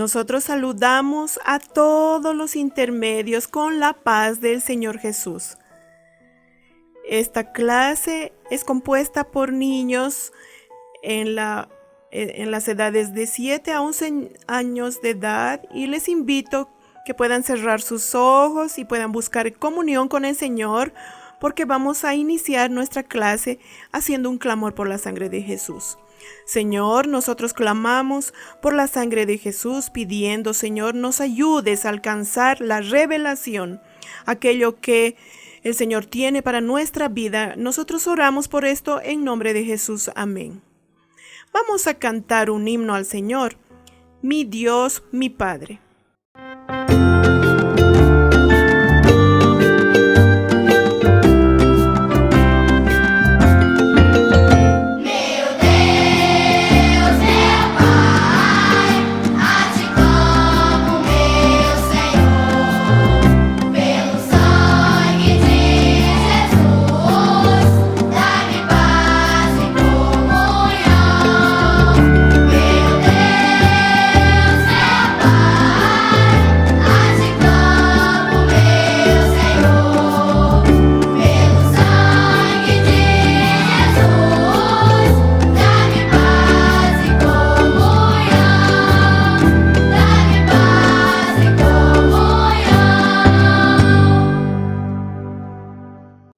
Nosotros saludamos a todos los intermedios con la paz del Señor Jesús. Esta clase es compuesta por niños en las edades de 7 a 11 años de edad y les invito que puedan cerrar sus ojos y puedan buscar comunión con el Señor, porque vamos a iniciar nuestra clase haciendo un clamor por la sangre de Jesús. Señor, nosotros clamamos por la sangre de Jesús, pidiendo, Señor, nos ayudes a alcanzar la revelación, aquello que el Señor tiene para nuestra vida. Nosotros oramos por esto en nombre de Jesús. Amén. Vamos a cantar un himno al Señor, mi Dios, mi Padre.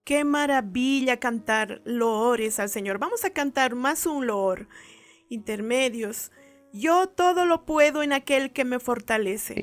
Qué maravilla cantar loores al Señor. Vamos a cantar más un loor. Intermedios. Yo todo lo puedo en aquel que me fortalece.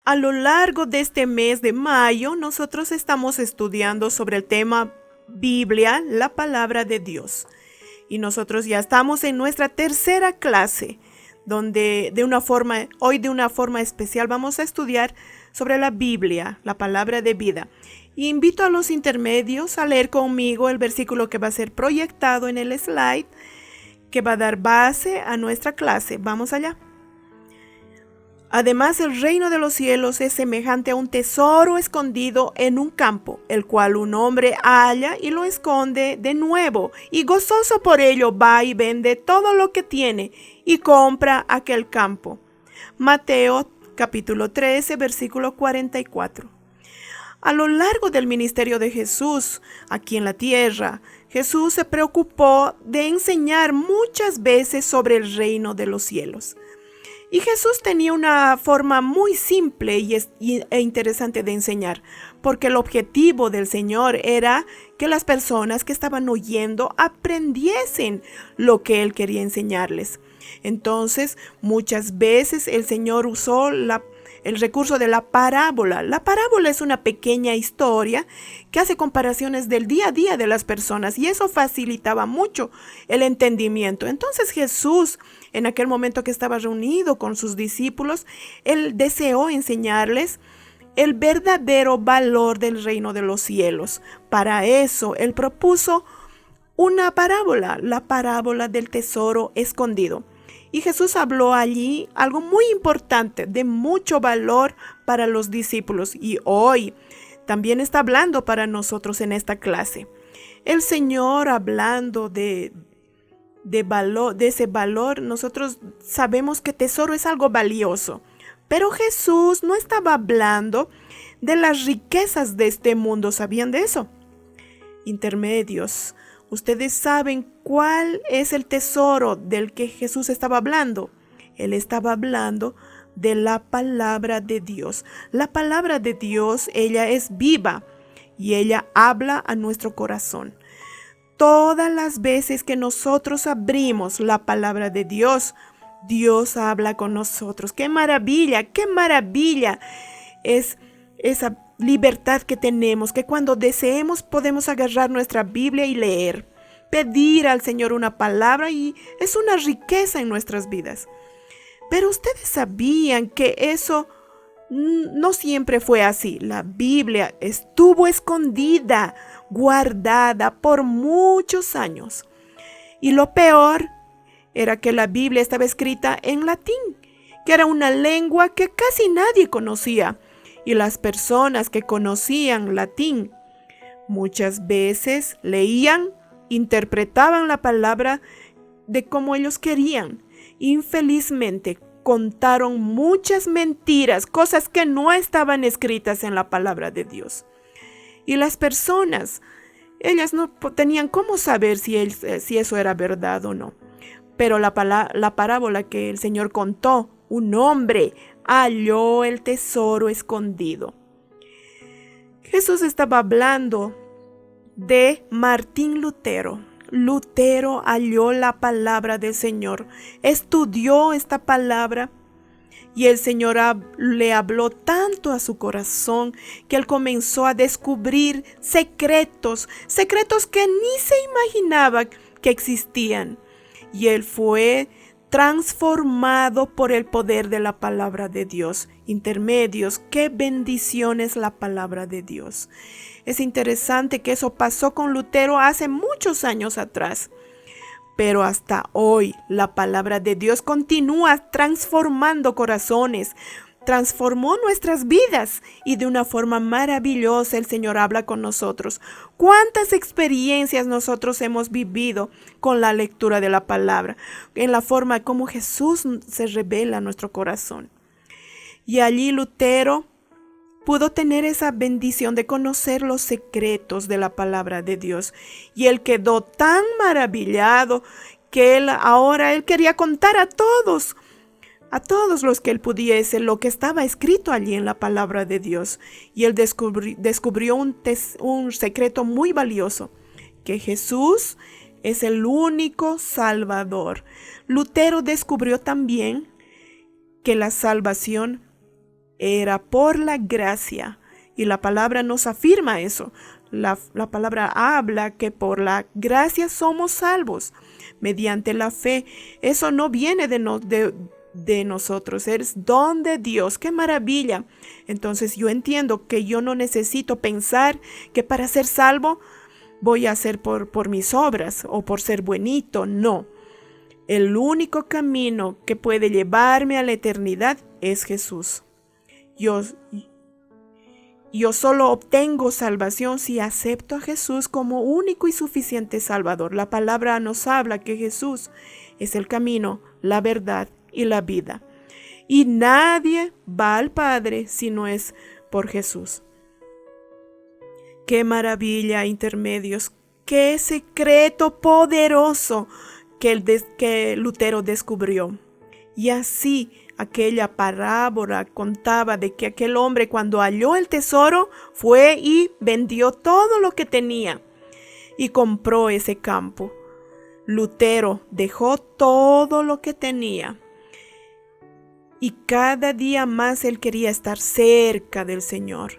A lo largo de este mes de mayo, nosotros estamos estudiando sobre el tema Biblia, la palabra de Dios. Y nosotros ya estamos en nuestra tercera clase, donde hoy de una forma especial vamos a estudiar sobre la Biblia, la palabra de vida. Y invito a los intermedios a leer conmigo el versículo que va a ser proyectado en el slide, que va a dar base a nuestra clase. Vamos allá. Además, el reino de los cielos es semejante a un tesoro escondido en un campo, el cual un hombre halla y lo esconde de nuevo, y gozoso por ello va y vende todo lo que tiene y compra aquel campo. Mateo capítulo 13, versículo 44. A lo largo del ministerio de Jesús aquí en la tierra, Jesús se preocupó de enseñar muchas veces sobre el reino de los cielos. Y Jesús tenía una forma muy simple e interesante de enseñar, porque el objetivo del Señor era que las personas que estaban oyendo aprendiesen lo que Él quería enseñarles. Entonces, muchas veces el Señor usó el recurso de la parábola. La parábola es una pequeña historia que hace comparaciones del día a día de las personas y eso facilitaba mucho el entendimiento. Entonces Jesús, en aquel momento que estaba reunido con sus discípulos, él deseó enseñarles el verdadero valor del reino de los cielos. Para eso, él propuso una parábola, la parábola del tesoro escondido. Y Jesús habló allí algo muy importante, de mucho valor para los discípulos. Y hoy también está hablando para nosotros en esta clase. El Señor hablando de valor, de ese valor, nosotros sabemos que tesoro es algo valioso. Pero Jesús no estaba hablando de las riquezas de este mundo. ¿Sabían de eso? Intermedios. ¿Ustedes saben cuál es el tesoro del que Jesús estaba hablando? Él estaba hablando de la palabra de Dios. La palabra de Dios, ella es viva y ella habla a nuestro corazón. Todas las veces que nosotros abrimos la palabra de Dios, Dios habla con nosotros. ¡Qué maravilla! ¡Qué maravilla! Es esa libertad que tenemos, que cuando deseemos podemos agarrar nuestra Biblia y leer, pedir al Señor una palabra y es una riqueza en nuestras vidas. Pero ustedes sabían que eso no siempre fue así. La Biblia estuvo escondida, guardada por muchos años. Y lo peor era que la Biblia estaba escrita en latín, que era una lengua que casi nadie conocía. Y las personas que conocían latín muchas veces leían, interpretaban la palabra de como ellos querían. Infelizmente, contaron muchas mentiras, cosas que no estaban escritas en la palabra de Dios. Y las personas, ellas no tenían cómo saber si eso era verdad o no. Pero la parábola que el Señor contó, un hombre halló el tesoro escondido. Jesús estaba hablando de Martín Lutero. Lutero halló la palabra del Señor, estudió esta palabra y el Señor le habló tanto a su corazón que él comenzó a descubrir secretos que ni se imaginaba que existían. Y él fue transformado por el poder de la palabra de Dios. Intermedios, qué bendición es la palabra de Dios. Es interesante que eso pasó con Lutero hace muchos años atrás. Pero hasta hoy la palabra de Dios continúa transformando corazones, transformó nuestras vidas y de una forma maravillosa el Señor habla con nosotros. ¿Cuántas experiencias nosotros hemos vivido con la lectura de la palabra? En la forma como Jesús se revela a nuestro corazón. Y allí Lutero pudo tener esa bendición de conocer los secretos de la palabra de Dios. Y él quedó tan maravillado que él quería contar a todos los que él pudiese lo que estaba escrito allí en la palabra de Dios. Y él descubrió un secreto muy valioso, que Jesús es el único Salvador. Lutero descubrió también que la salvación era por la gracia. Y la palabra nos afirma eso. La palabra habla que por la gracia somos salvos mediante la fe. Eso no viene de nosotros, es don de Dios. ¡Qué maravilla! Entonces yo entiendo que yo no necesito pensar que para ser salvo voy a hacer por mis obras o por ser buenito. No. El único camino que puede llevarme a la eternidad es Jesús. Yo solo obtengo salvación si acepto a Jesús como único y suficiente Salvador. La palabra nos habla que Jesús es el camino, la verdad y la vida. Y nadie va al Padre si no es por Jesús. ¡Qué maravilla, intermedios! ¡Qué secreto poderoso que Lutero descubrió! Y así aquella parábola contaba de que aquel hombre, cuando halló el tesoro, fue y vendió todo lo que tenía y compró ese campo. Lutero dejó todo lo que tenía y cada día más él quería estar cerca del Señor,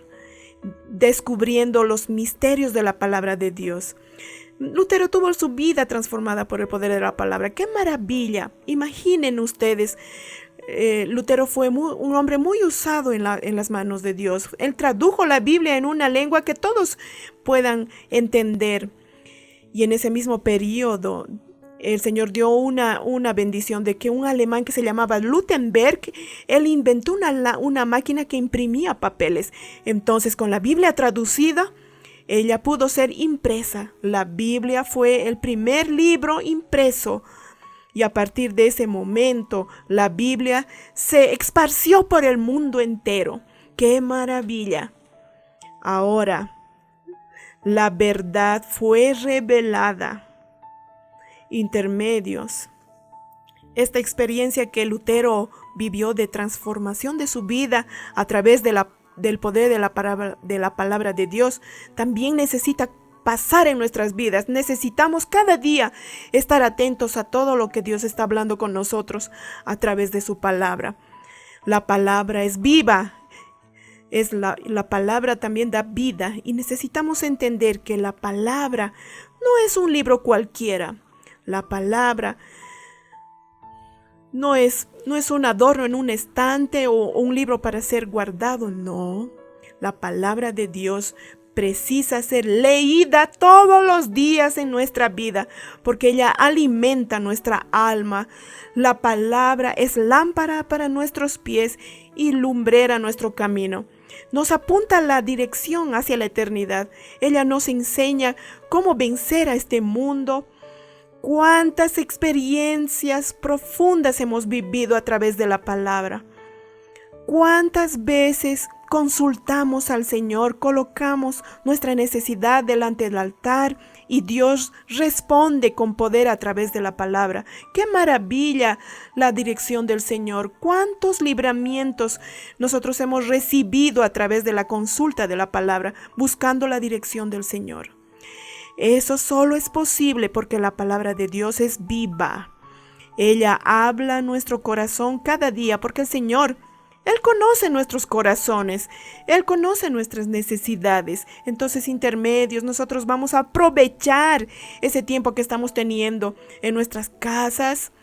descubriendo los misterios de la palabra de Dios. Lutero tuvo su vida transformada por el poder de la palabra. ¡Qué maravilla! Imaginen ustedes, Lutero fue un hombre muy usado en las manos de Dios. Él tradujo la Biblia en una lengua que todos puedan entender. Y en ese mismo periodo, el Señor dio una bendición de que un alemán que se llamaba Gutenberg, él inventó una máquina que imprimía papeles. Entonces, con la Biblia traducida, ella pudo ser impresa. La Biblia fue el primer libro impreso. Y a partir de ese momento, la Biblia se esparció por el mundo entero. ¡Qué maravilla! Ahora, la verdad fue revelada. Intermedios. Esta experiencia que Lutero vivió de transformación de su vida a través del poder de la palabra de Dios, también necesita pasar en nuestras vidas. Necesitamos cada día estar atentos a todo lo que Dios está hablando con nosotros a través de su palabra. La palabra es viva. La palabra también da vida y necesitamos entender que la palabra no es un libro cualquiera. La palabra no es un adorno en un estante o un libro para ser guardado, no. La palabra de Dios precisa ser leída todos los días en nuestra vida, porque ella alimenta nuestra alma. La palabra es lámpara para nuestros pies y lumbrera nuestro camino. Nos apunta la dirección hacia la eternidad. Ella nos enseña cómo vencer a este mundo. Cuántas experiencias profundas hemos vivido a través de la palabra. Cuántas veces consultamos al Señor, colocamos nuestra necesidad delante del altar y Dios responde con poder a través de la palabra. ¡Qué maravilla la dirección del Señor! ¡Cuántos libramientos nosotros hemos recibido a través de la consulta de la palabra, buscando la dirección del Señor! Eso solo es posible porque la palabra de Dios es viva. Ella habla a nuestro corazón cada día porque el Señor, Él conoce nuestros corazones, Él conoce nuestras necesidades. Entonces, intermedios, nosotros vamos a aprovechar ese tiempo que estamos teniendo en nuestras casas.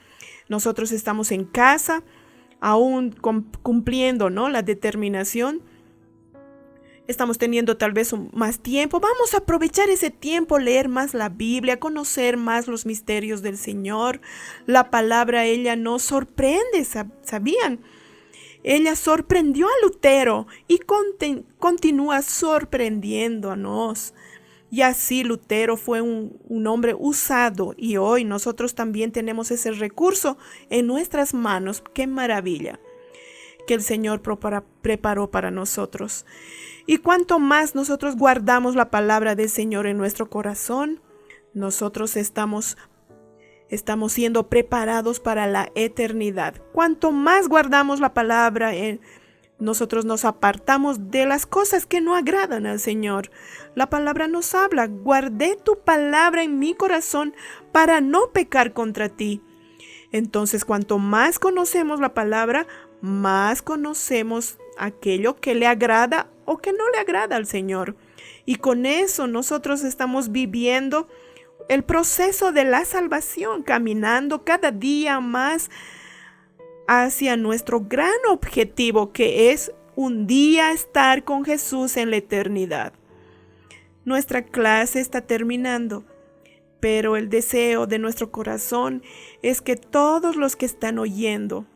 Nosotros estamos en casa, aún cumpliendo, ¿no?, la determinación. Estamos teniendo tal vez más tiempo. Vamos a aprovechar ese tiempo, leer más la Biblia, conocer más los misterios del Señor. La palabra, ella nos sorprende, ¿sabían? Ella sorprendió a Lutero y continúa sorprendiéndonos. Y así Lutero fue un hombre usado y hoy nosotros también tenemos ese recurso en nuestras manos. ¡Qué maravilla que el Señor preparó para nosotros! Y cuanto más nosotros guardamos la palabra del Señor en nuestro corazón, nosotros estamos siendo preparados para la eternidad. Cuanto más guardamos la palabra, nosotros nos apartamos de las cosas que no agradan al Señor. La palabra nos habla: guardé tu palabra en mi corazón para no pecar contra ti. Entonces, cuanto más conocemos la palabra, más conocemos aquello que le agrada o que no le agrada al Señor. Y con eso nosotros estamos viviendo el proceso de la salvación, caminando cada día más hacia nuestro gran objetivo, que es un día estar con Jesús en la eternidad. Nuestra clase está terminando, pero el deseo de nuestro corazón es que todos los que están oyendo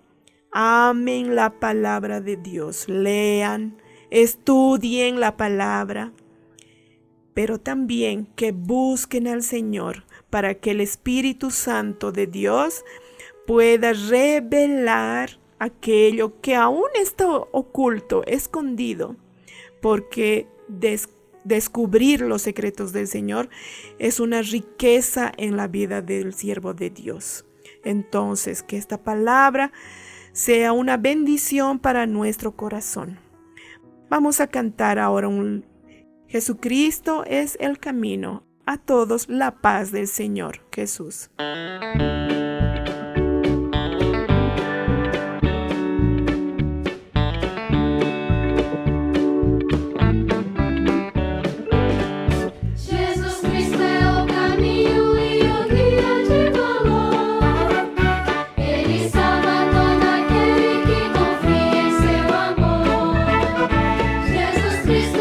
amen la palabra de Dios, lean, estudien la palabra, pero también que busquen al Señor para que el Espíritu Santo de Dios pueda revelar aquello que aún está oculto, escondido, porque descubrir los secretos del Señor es una riqueza en la vida del siervo de Dios. Entonces, que esta palabra sea una bendición para nuestro corazón. Vamos a cantar ahora Jesucristo es el camino. a todos la paz del Señor Jesús. Cristo